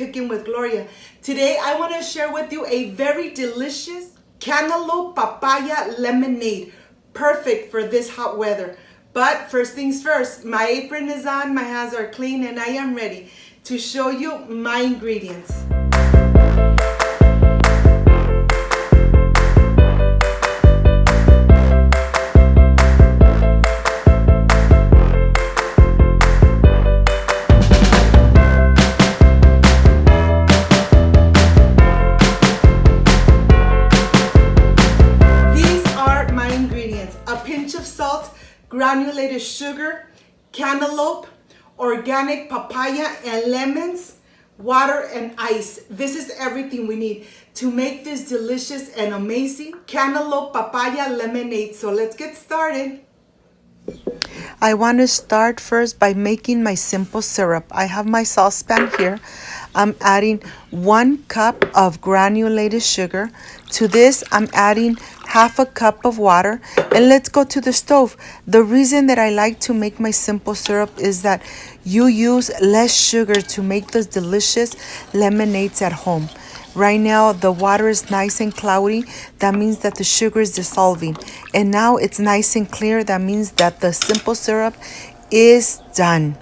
Cooking with Gloria. Today I want to share with you a very delicious cantaloupe papaya lemonade. Perfect for this hot weather. But first things first, my apron is on, my hands are clean, and I am ready to show you my ingredients. A pinch of salt, granulated sugar, cantaloupe, organic papaya and lemons, water and ice. This is everything we need to make this delicious and amazing cantaloupe papaya lemonade. So let's get started. I want to start first by making my simple syrup. I have my saucepan here. I'm adding 1 cup of granulated sugar. To this, I'm adding half a cup of water, and let's go to the stove. The reason that I like to make my simple syrup is that you use less sugar to make those delicious lemonades at home. Right now, the water is nice and cloudy. That means that the sugar is dissolving. And now it's nice and clear. That means that the simple syrup is done.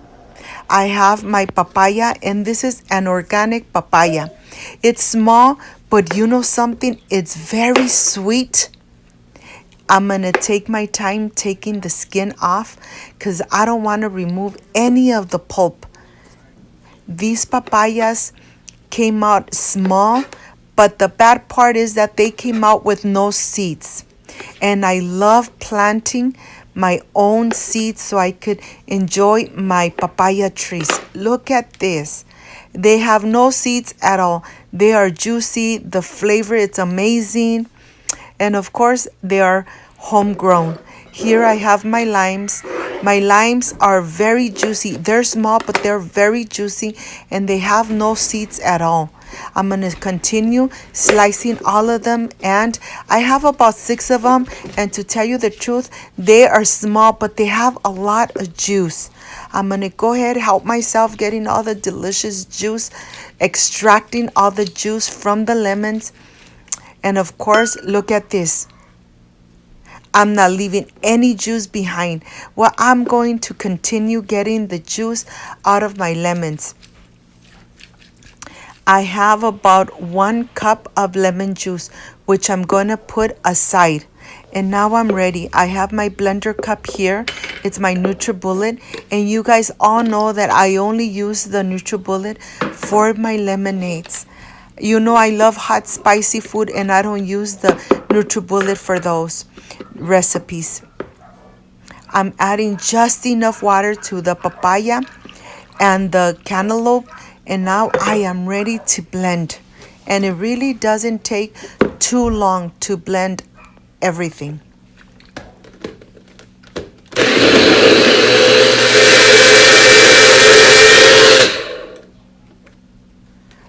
I have my papaya, and this is an organic papaya. It's small, but you know something? It's very sweet. I'm going to take my time taking the skin off because I don't want to remove any of the pulp. These papayas came out small, but the bad part is that they came out with no seeds. And I love planting my own seeds so I could enjoy my papaya trees. Look at this. They have no seeds at all. They are juicy. The flavor, it's amazing. And of course, they are homegrown. Here I have my limes. My limes are very juicy. They're small, but they're very juicy, and they have no seeds at all. I'm going to continue slicing all of them, and I have about 6 of them, and to tell you the truth, they are small, but they have a lot of juice. I'm going to go ahead, help myself getting all the delicious juice, extracting all the juice from the lemons. And of course, look at this. I'm not leaving any juice behind. Well, I'm going to continue getting the juice out of my lemons. I have about 1 cup of lemon juice, which I'm going to put aside. And now I'm ready. I have my blender cup here. It's my NutriBullet. And you guys all know that I only use the NutriBullet for my lemonades. You know I love hot, spicy food, and I don't use the NutriBullet for those recipes. I'm adding just enough water to the papaya and the cantaloupe, and now I am ready to blend. And it really doesn't take too long to blend everything.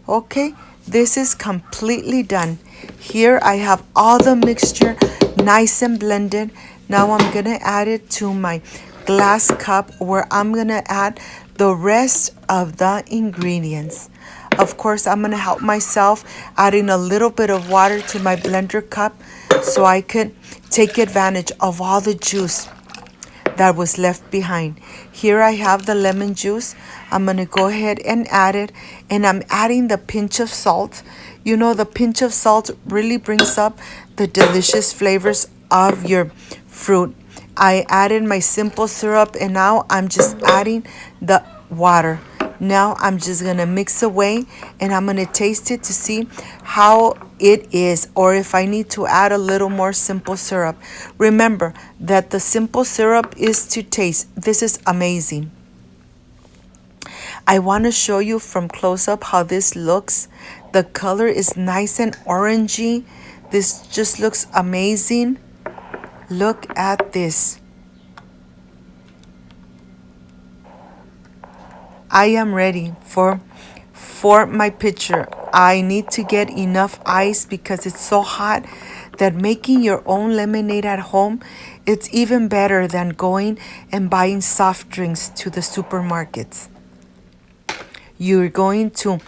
Okay. This is completely done. Here I have all the mixture nice and blended. Now I'm going to add it to my glass cup where I'm going to add the rest of the ingredients. Of course, I'm going to help myself adding a little bit of water to my blender cup so I could take advantage of all the juice that was left behind. Here I have the lemon juice. I'm going to go ahead and add it, and I'm adding the pinch of salt. You know, the pinch of salt really brings up the delicious flavors of your fruit. I added my simple syrup, and now I'm just adding the water. Now I'm just going to mix away, and I'm going to taste it to see how it is, or if I need to add a little more simple syrup. Remember that the simple syrup is to taste. This is amazing. I want to show you from close up how this looks. The color is nice and orangey. This just looks amazing. Look at this. I am ready for my pitcher. I need to get enough ice because it's so hot that making your own lemonade at home, it's even better than going and buying soft drinks to the supermarkets. You're going to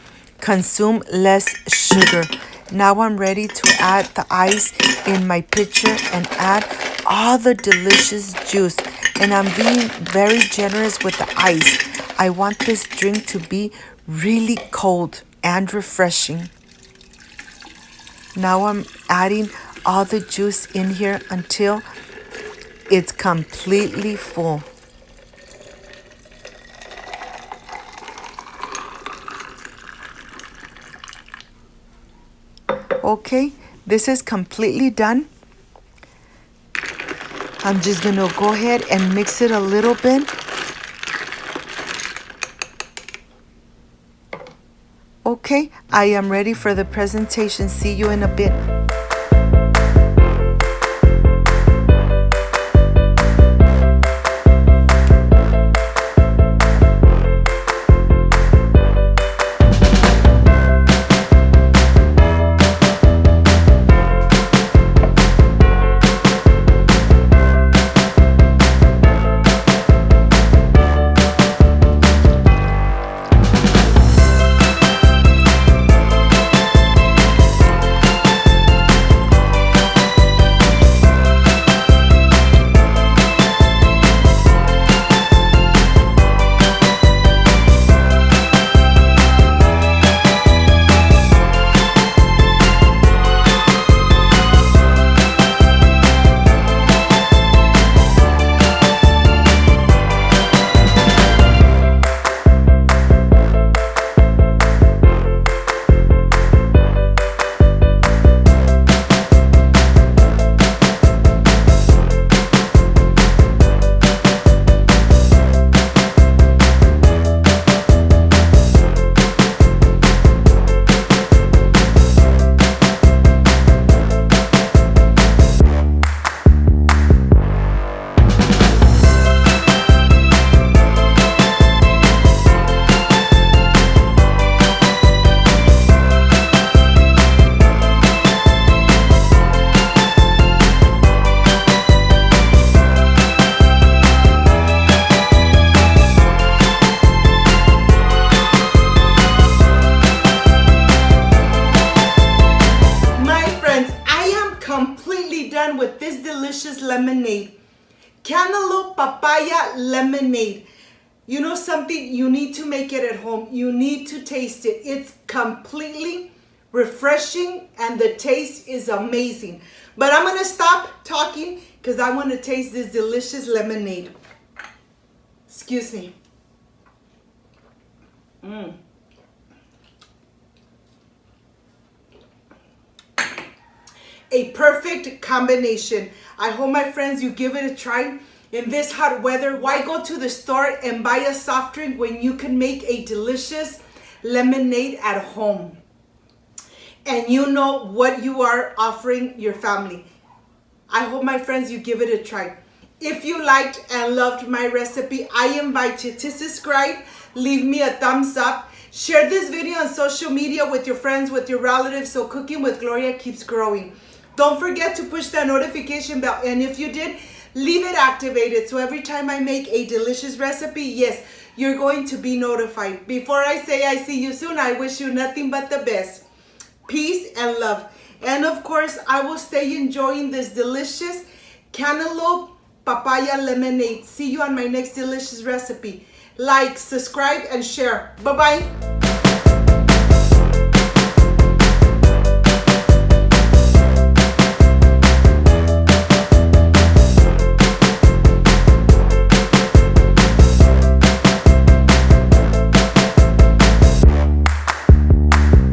consume less sugar. Now I'm ready to add the ice in my pitcher and add all the delicious juice. And I'm being very generous with the ice. I want this drink to be really cold and refreshing. Now I'm adding all the juice in here until it's completely full. Okay, this is completely done. I'm just gonna go ahead and mix it a little bit. Okay, I am ready for the presentation. See you in a bit. Done with this delicious lemonade. Cantaloupe Papaya Lemonade. You know something? You need to make it at home. You need to taste it. It's completely refreshing and the taste is amazing. But I'm going to stop talking because I want to taste this delicious lemonade. Excuse me. A perfect combination. I hope, my friends, you give it a try. In this hot weather, why go to the store and buy a soft drink when you can make a delicious lemonade at home? And you know what you are offering your family. I hope, my friends, you give it a try. If you liked and loved my recipe, I invite you to subscribe, leave me a thumbs up, share this video on social media with your friends, with your relatives, so Cooking with Gloria keeps growing. Don't forget to push that notification bell, and if you did, leave it activated so every time I make a delicious recipe, yes, you're going to be notified. Before I say I see you soon, I wish you nothing but the best. Peace and love. And of course, I will stay enjoying this delicious cantaloupe papaya lemonade. See you on my next delicious recipe. Like, subscribe, and share. Bye-bye.